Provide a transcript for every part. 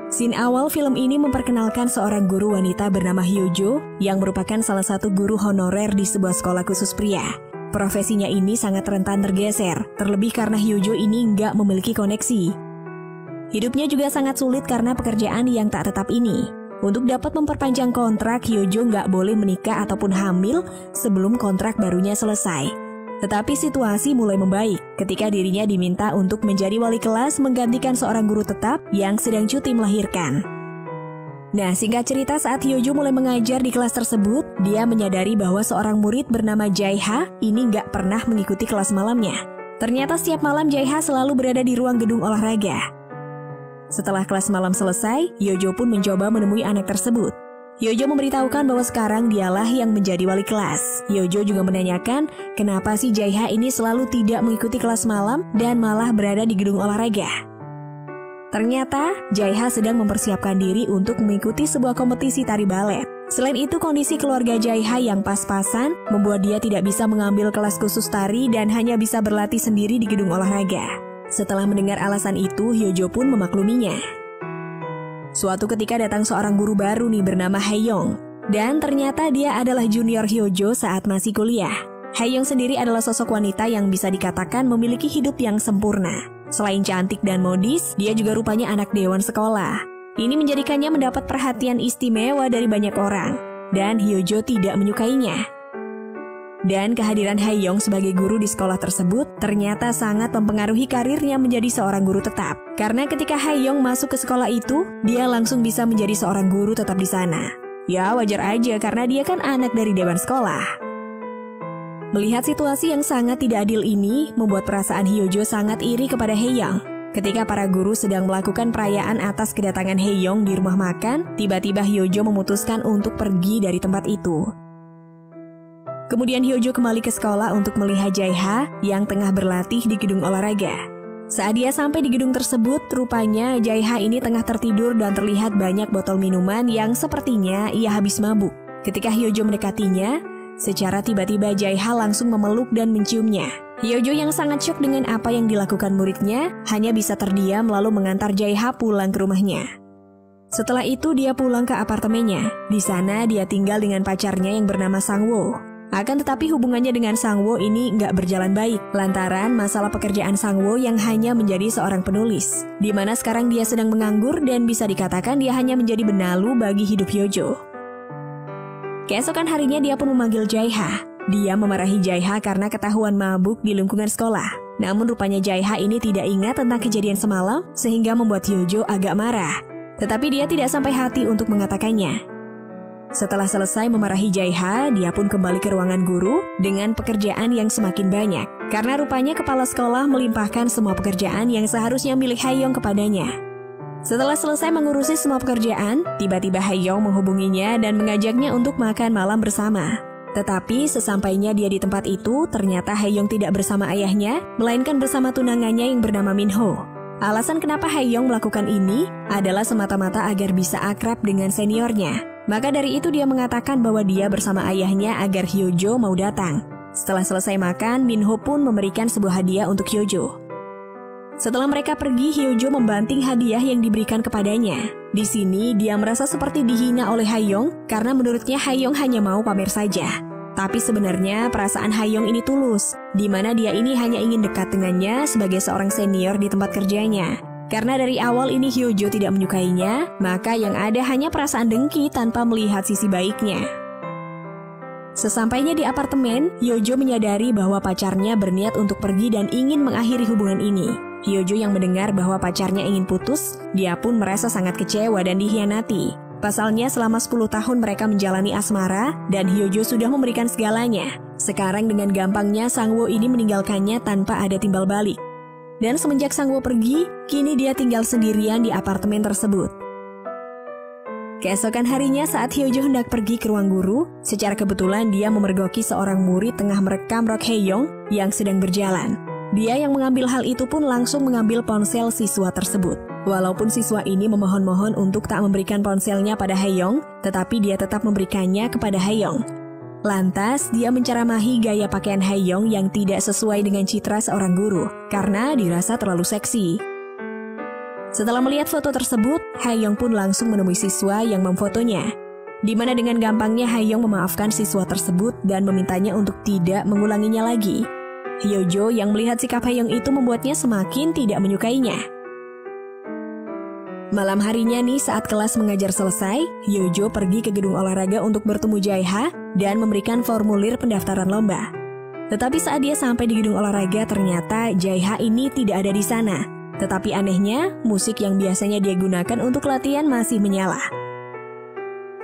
Scene awal film ini memperkenalkan seorang guru wanita bernama Hyojo yang merupakan salah satu guru honorer di sebuah sekolah khusus pria. Profesinya ini sangat rentan tergeser, terlebih karena Hyojo ini nggak memiliki koneksi. Hidupnya juga sangat sulit karena pekerjaan yang tak tetap ini. Untuk dapat memperpanjang kontrak, Hyojo nggak boleh menikah ataupun hamil sebelum kontrak barunya selesai. Tetapi situasi mulai membaik ketika dirinya diminta untuk menjadi wali kelas menggantikan seorang guru tetap yang sedang cuti melahirkan. Nah, singkat cerita saat Hyojo mulai mengajar di kelas tersebut, dia menyadari bahwa seorang murid bernama Jae-ha ini nggak pernah mengikuti kelas malamnya. Ternyata setiap malam Jae-ha selalu berada di ruang gedung olahraga. Setelah kelas malam selesai, Hyojo pun mencoba menemui anak tersebut. Hyojo memberitahukan bahwa sekarang dialah yang menjadi wali kelas. Hyojo juga menanyakan kenapa si Jae-ha ini selalu tidak mengikuti kelas malam dan malah berada di gedung olahraga. Ternyata Jae-ha sedang mempersiapkan diri untuk mengikuti sebuah kompetisi tari balet. Selain itu, kondisi keluarga Jae-ha yang pas-pasan membuat dia tidak bisa mengambil kelas khusus tari dan hanya bisa berlatih sendiri di gedung olahraga. Setelah mendengar alasan itu, Hyojo pun memakluminya. Suatu ketika datang seorang guru baru nih bernama Hae-young. Dan ternyata dia adalah junior Hyojo saat masih kuliah. Hae-young sendiri adalah sosok wanita yang bisa dikatakan memiliki hidup yang sempurna. Selain cantik dan modis, dia juga rupanya anak dewan sekolah. Ini menjadikannya mendapat perhatian istimewa dari banyak orang. Dan Hyojo tidak menyukainya. Dan kehadiran Hae-young sebagai guru di sekolah tersebut ternyata sangat mempengaruhi karirnya menjadi seorang guru tetap. Karena ketika Hae-young masuk ke sekolah itu, dia langsung bisa menjadi seorang guru tetap di sana. Ya wajar aja karena dia kan anak dari dewan sekolah. Melihat situasi yang sangat tidak adil ini, membuat perasaan Hyojo sangat iri kepada Hae-young. Ketika para guru sedang melakukan perayaan atas kedatangan Hae-young di rumah makan, tiba-tiba Hyojo memutuskan untuk pergi dari tempat itu. Kemudian Hyojo kembali ke sekolah untuk melihat Jae-ha yang tengah berlatih di gedung olahraga. Saat dia sampai di gedung tersebut, rupanya Jae-ha ini tengah tertidur dan terlihat banyak botol minuman yang sepertinya ia habis mabuk. Ketika Hyojo mendekatinya, secara tiba-tiba Jae-ha langsung memeluk dan menciumnya. Hyojo yang sangat syok dengan apa yang dilakukan muridnya, hanya bisa terdiam lalu mengantar Jae-ha pulang ke rumahnya. Setelah itu dia pulang ke apartemennya. Di sana dia tinggal dengan pacarnya yang bernama Sang-woo. Akan tetapi hubungannya dengan Sang-woo ini nggak berjalan baik, lantaran masalah pekerjaan Sang-woo yang hanya menjadi seorang penulis, di mana sekarang dia sedang menganggur dan bisa dikatakan dia hanya menjadi benalu bagi hidup Hyojo. Keesokan harinya dia pun memanggil Jae-ha. Dia memarahi Jae-ha karena ketahuan mabuk di lingkungan sekolah. Namun rupanya Jae-ha ini tidak ingat tentang kejadian semalam, sehingga membuat Hyojo agak marah. Tetapi dia tidak sampai hati untuk mengatakannya. Setelah selesai memarahi Jae-ha, dia pun kembali ke ruangan guru dengan pekerjaan yang semakin banyak. Karena rupanya kepala sekolah melimpahkan semua pekerjaan yang seharusnya milik Hae-young kepadanya. Setelah selesai mengurusi semua pekerjaan, tiba-tiba Hae-young menghubunginya dan mengajaknya untuk makan malam bersama. Tetapi sesampainya dia di tempat itu, ternyata Hae-young tidak bersama ayahnya, melainkan bersama tunangannya yang bernama Min-ho. Alasan kenapa Hae-young melakukan ini adalah semata-mata agar bisa akrab dengan seniornya. Maka dari itu dia mengatakan bahwa dia bersama ayahnya agar Hyojo mau datang. Setelah selesai makan, Min-ho pun memberikan sebuah hadiah untuk Hyojo. Setelah mereka pergi, Hyojo membanting hadiah yang diberikan kepadanya. Di sini dia merasa seperti dihina oleh Hae-young karena menurutnya Hae-young hanya mau pamer saja. Tapi sebenarnya perasaan Hae-young ini tulus, di mana dia ini hanya ingin dekat dengannya sebagai seorang senior di tempat kerjanya. Karena dari awal ini Hyojo tidak menyukainya, maka yang ada hanya perasaan dengki tanpa melihat sisi baiknya. Sesampainya di apartemen, Hyojo menyadari bahwa pacarnya berniat untuk pergi dan ingin mengakhiri hubungan ini. Hyojo yang mendengar bahwa pacarnya ingin putus, dia pun merasa sangat kecewa dan dikhianati. Pasalnya selama 10 tahun mereka menjalani asmara dan Hyojo sudah memberikan segalanya. Sekarang dengan gampangnya Sang-woo ini meninggalkannya tanpa ada timbal balik. Dan semenjak Sang-woo pergi, kini dia tinggal sendirian di apartemen tersebut. Keesokan harinya saat Hyojo hendak pergi ke ruang guru, secara kebetulan dia memergoki seorang murid tengah merekam rok Hae-young yang sedang berjalan. Dia yang mengambil hal itu pun langsung mengambil ponsel siswa tersebut. Walaupun siswa ini memohon-mohon untuk tak memberikan ponselnya pada Hae-young, tetapi dia tetap memberikannya kepada Hae-young. Lantas, dia menceramahi gaya pakaian Hae-young yang tidak sesuai dengan citra seorang guru, karena dirasa terlalu seksi. Setelah melihat foto tersebut, Haeyoung pun langsung menemui siswa yang memfotonya. Di mana dengan gampangnya Haeyoung memaafkan siswa tersebut dan memintanya untuk tidak mengulanginya lagi. Hyojo yang melihat sikap Haeyoung itu membuatnya semakin tidak menyukainya. Malam harinya nih saat kelas mengajar selesai, Hyojo pergi ke gedung olahraga untuk bertemu Jae-ha dan memberikan formulir pendaftaran lomba. Tetapi saat dia sampai di gedung olahraga ternyata Jae-ha ini tidak ada di sana. Tetapi anehnya, musik yang biasanya dia gunakan untuk latihan masih menyala.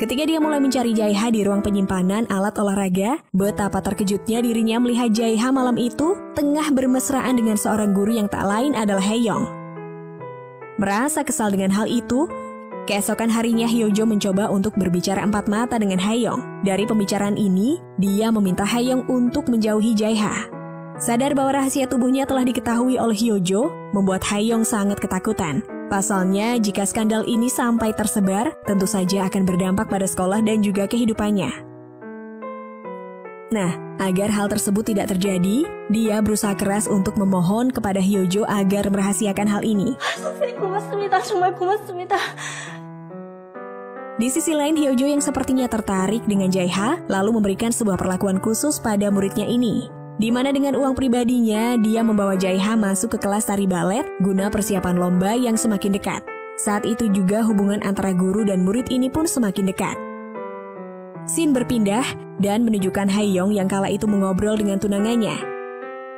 Ketika dia mulai mencari Jae-ha di ruang penyimpanan alat olahraga, betapa terkejutnya dirinya melihat Jae-ha malam itu tengah bermesraan dengan seorang guru yang tak lain adalah Haeyoung. Merasa kesal dengan hal itu, keesokan harinya Hyojo mencoba untuk berbicara empat mata dengan Haeyoung. Dari pembicaraan ini, dia meminta Haeyoung untuk menjauhi Jae-ha. Sadar bahwa rahasia tubuhnya telah diketahui oleh Hyojo, membuat Haeyoung sangat ketakutan. Pasalnya, jika skandal ini sampai tersebar, tentu saja akan berdampak pada sekolah dan juga kehidupannya. Nah, agar hal tersebut tidak terjadi, dia berusaha keras untuk memohon kepada Hyojo agar merahasiakan hal ini. Di sisi lain, Hyojo yang sepertinya tertarik dengan Jae-ha, lalu memberikan sebuah perlakuan khusus pada muridnya ini. Di mana dengan uang pribadinya, dia membawa Jae-ha masuk ke kelas tari balet guna persiapan lomba yang semakin dekat. Saat itu juga hubungan antara guru dan murid ini pun semakin dekat. Scene berpindah dan menunjukkan Haeyoung yang kala itu mengobrol dengan tunangannya.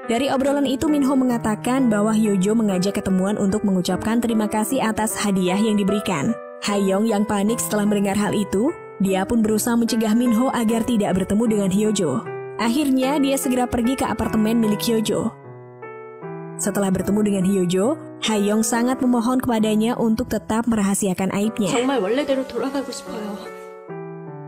Dari obrolan itu Minho mengatakan bahwa Hyojo mengajak ketemuan untuk mengucapkan terima kasih atas hadiah yang diberikan. Haeyoung yang panik setelah mendengar hal itu, dia pun berusaha mencegah Minho agar tidak bertemu dengan Hyojo. Akhirnya dia segera pergi ke apartemen milik Hyojo. Setelah bertemu dengan Hyojo, Haeyoung sangat memohon kepadanya untuk tetap merahasiakan aibnya.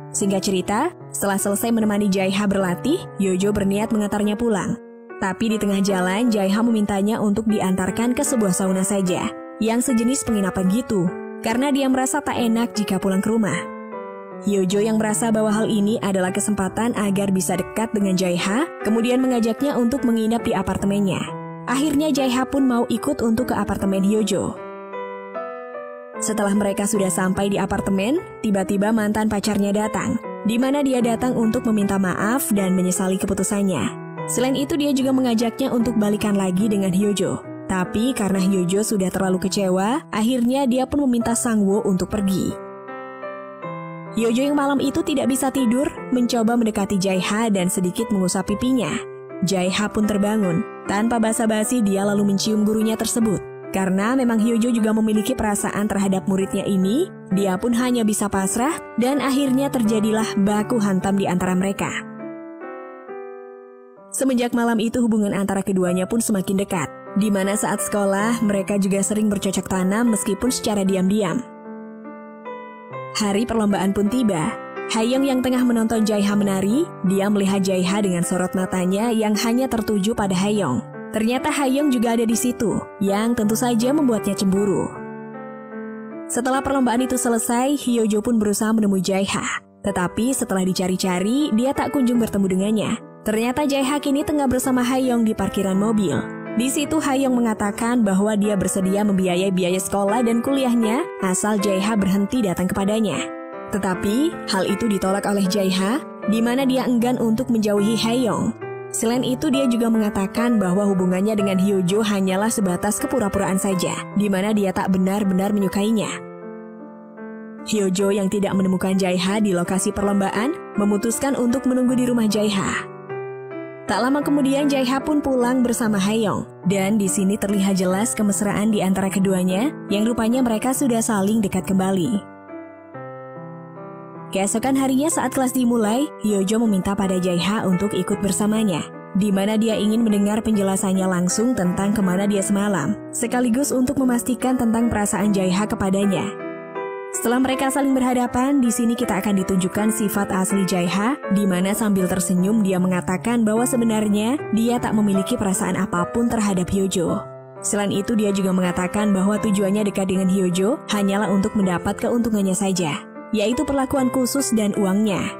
Singkat cerita, setelah selesai menemani Jae-ha berlatih, Hyojo berniat mengantarnya pulang. Tapi di tengah jalan, Jae-ha memintanya untuk diantarkan ke sebuah sauna saja, yang sejenis penginapan gitu, karena dia merasa tak enak jika pulang ke rumah. Hyojo yang merasa bahwa hal ini adalah kesempatan agar bisa dekat dengan Jae-ha, kemudian mengajaknya untuk menginap di apartemennya. Akhirnya Jae-ha pun mau ikut untuk ke apartemen Hyojo. Setelah mereka sudah sampai di apartemen, tiba-tiba mantan pacarnya datang, di mana dia datang untuk meminta maaf dan menyesali keputusannya. Selain itu dia juga mengajaknya untuk balikan lagi dengan Hyojo. Tapi karena Hyojo sudah terlalu kecewa, akhirnya dia pun meminta Sang-woo untuk pergi. Hyojo yang malam itu tidak bisa tidur, mencoba mendekati Jae-ha dan sedikit mengusap pipinya. Jae-ha pun terbangun. Tanpa basa-basi dia lalu mencium gurunya tersebut. Karena memang Hyojo juga memiliki perasaan terhadap muridnya ini, dia pun hanya bisa pasrah dan akhirnya terjadilah baku hantam di antara mereka. Semenjak malam itu hubungan antara keduanya pun semakin dekat, di mana saat sekolah mereka juga sering bercocok tanam meskipun secara diam-diam. Hari perlombaan pun tiba. Haeyoung yang tengah menonton Jae-ha menari, dia melihat Jae-ha dengan sorot matanya yang hanya tertuju pada Haeyoung. Ternyata Haeyoung juga ada di situ, yang tentu saja membuatnya cemburu. Setelah perlombaan itu selesai, Hyojo pun berusaha menemui Jae-ha. Tetapi setelah dicari-cari, dia tak kunjung bertemu dengannya. Ternyata Jae-ha kini tengah bersama Haeyoung di parkiran mobil. Di situ Haeyoung mengatakan bahwa dia bersedia membiayai biaya sekolah dan kuliahnya asal Jae-ha berhenti datang kepadanya. Tetapi hal itu ditolak oleh Jae-ha, di mana dia enggan untuk menjauhi Haeyoung. Selain itu dia juga mengatakan bahwa hubungannya dengan Hyojo hanyalah sebatas kepura-puraan saja, di mana dia tak benar-benar menyukainya. Hyojo yang tidak menemukan Jae-ha di lokasi perlombaan memutuskan untuk menunggu di rumah Jae-ha. Tak lama kemudian Jae-ha pun pulang bersama Haeyoung, dan di sini terlihat jelas kemesraan di antara keduanya yang rupanya mereka sudah saling dekat kembali. Keesokan harinya saat kelas dimulai, Hyojo meminta pada Jae-ha untuk ikut bersamanya, di mana dia ingin mendengar penjelasannya langsung tentang kemana dia semalam, sekaligus untuk memastikan tentang perasaan Jae-ha kepadanya. Setelah mereka saling berhadapan, di sini kita akan ditunjukkan sifat asli Jae-ha, di mana sambil tersenyum dia mengatakan bahwa sebenarnya dia tak memiliki perasaan apapun terhadap Hyojo. Selain itu dia juga mengatakan bahwa tujuannya dekat dengan Hyojo hanyalah untuk mendapat keuntungannya saja, yaitu perlakuan khusus dan uangnya.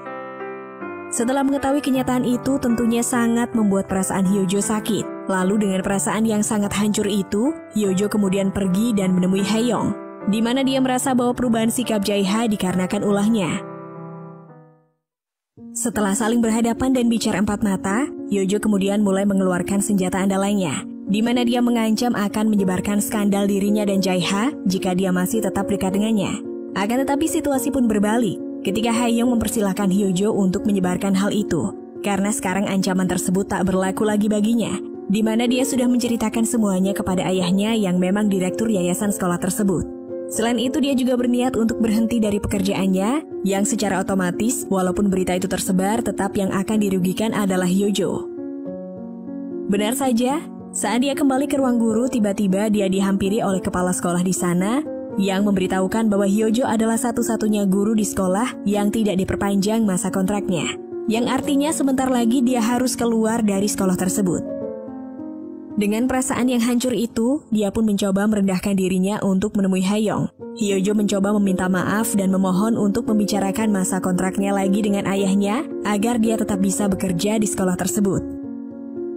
Setelah mengetahui kenyataan itu tentunya sangat membuat perasaan Hyojo sakit. Lalu dengan perasaan yang sangat hancur itu, Hyojo kemudian pergi dan menemui Haeyoung, di mana dia merasa bahwa perubahan sikap Jae-ha dikarenakan ulahnya. Setelah saling berhadapan dan bicara empat mata, Hyojo kemudian mulai mengeluarkan senjata andalannya, di mana dia mengancam akan menyebarkan skandal dirinya dan Jae-ha jika dia masih tetap dekat dengannya. Akan tetapi situasi pun berbalik ketika Haeyoung mempersilahkan Hyojo untuk menyebarkan hal itu, karena sekarang ancaman tersebut tak berlaku lagi baginya, di mana dia sudah menceritakan semuanya kepada ayahnya yang memang direktur yayasan sekolah tersebut. Selain itu dia juga berniat untuk berhenti dari pekerjaannya, yang secara otomatis walaupun berita itu tersebar tetap yang akan dirugikan adalah Hyojo. Benar saja, saat dia kembali ke ruang guru tiba-tiba dia dihampiri oleh kepala sekolah di sana yang memberitahukan bahwa Hyojo adalah satu-satunya guru di sekolah yang tidak diperpanjang masa kontraknya, yang artinya sebentar lagi dia harus keluar dari sekolah tersebut. Dengan perasaan yang hancur itu, dia pun mencoba merendahkan dirinya untuk menemui Haeyoung. Hyojo mencoba meminta maaf dan memohon untuk membicarakan masa kontraknya lagi dengan ayahnya agar dia tetap bisa bekerja di sekolah tersebut.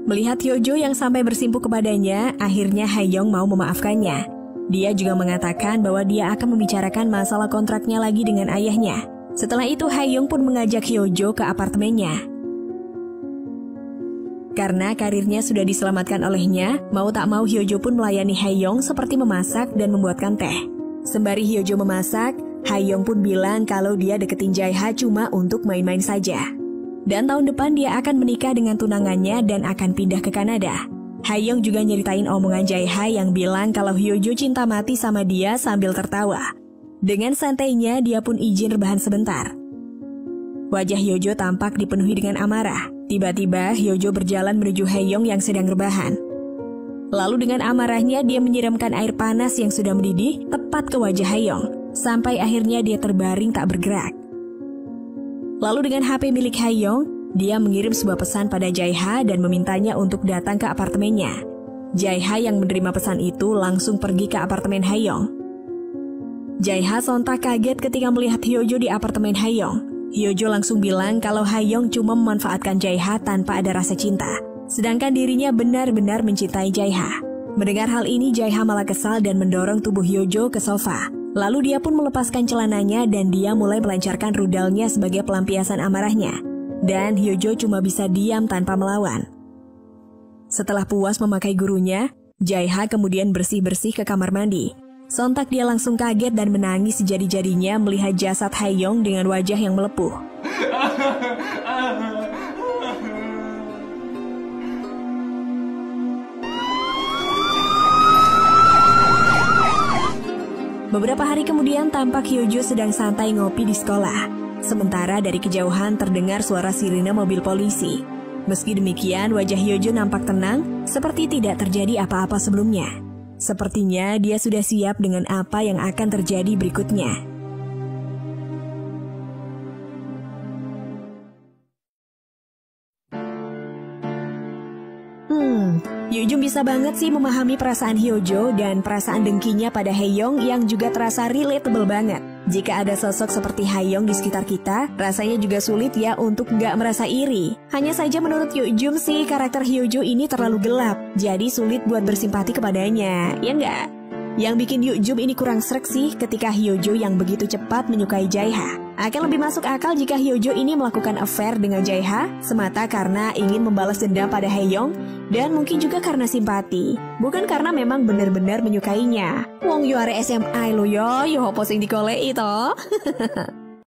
Melihat Hyojo yang sampai bersimpuh kepadanya, akhirnya Haeyoung mau memaafkannya. Dia juga mengatakan bahwa dia akan membicarakan masalah kontraknya lagi dengan ayahnya. Setelah itu Haeyoung pun mengajak Hyojo ke apartemennya. Karena karirnya sudah diselamatkan olehnya, mau tak mau Hyojo pun melayani Haeyoung seperti memasak dan membuatkan teh. Sembari Hyojo memasak, Haeyoung pun bilang kalau dia deketin Jae-ha cuma untuk main-main saja. Dan tahun depan dia akan menikah dengan tunangannya dan akan pindah ke Kanada. Haeyoung juga nyeritain omongan Jae-ha yang bilang kalau Hyojo cinta mati sama dia sambil tertawa. Dengan santainya dia pun izin rebahan sebentar. Wajah Hyojo tampak dipenuhi dengan amarah. Tiba-tiba Hyojo berjalan menuju Haeyoung yang sedang rebahan. Lalu dengan amarahnya dia menyiramkan air panas yang sudah mendidih tepat ke wajah Haeyoung, sampai akhirnya dia terbaring tak bergerak. Lalu dengan HP milik Haeyoung, dia mengirim sebuah pesan pada Jae-ha dan memintanya untuk datang ke apartemennya. Jae-ha yang menerima pesan itu langsung pergi ke apartemen Haeyoung. Jae-ha sontak kaget ketika melihat Hyojo di apartemen Haeyoung. Hyojo langsung bilang kalau Haeyoung cuma memanfaatkan Jae-ha tanpa ada rasa cinta, sedangkan dirinya benar-benar mencintai Jae-ha. Mendengar hal ini, Jae-ha malah kesal dan mendorong tubuh Hyojo ke sofa. Lalu dia pun melepaskan celananya dan dia mulai melancarkan rudalnya sebagai pelampiasan amarahnya. Dan Hyojo cuma bisa diam tanpa melawan. Setelah puas memakai gurunya, Jae-ha kemudian bersih-bersih ke kamar mandi. Sontak dia langsung kaget dan menangis sejadi-jadinya melihat jasad Haeyoung dengan wajah yang melepuh. Beberapa hari kemudian tampak Hyojo sedang santai ngopi di sekolah. Sementara dari kejauhan terdengar suara sirine mobil polisi. Meski demikian wajah Hyojo nampak tenang seperti tidak terjadi apa-apa sebelumnya. Sepertinya dia sudah siap dengan apa yang akan terjadi berikutnya. Yujum bisa banget sih memahami perasaan Hyojo dan perasaan dengkinya pada Haeyoung yang juga terasa relatable banget. Jika ada sosok seperti Haeyoung di sekitar kita, rasanya juga sulit ya untuk nggak merasa iri. Hanya saja menurut Yujum sih, karakter Hyojo ini terlalu gelap, jadi sulit buat bersimpati kepadanya, ya nggak? Yang bikin Yujum ini kurang srek sih ketika Hyojo yang begitu cepat menyukai Jae-ha. Akan lebih masuk akal jika Hyojo ini melakukan affair dengan Jae-ha semata karena ingin membalas dendam pada Haeyoung dan mungkin juga karena simpati, bukan karena memang benar-benar menyukainya. Wong yo are SMA lo yo, yo posing dikolei toh.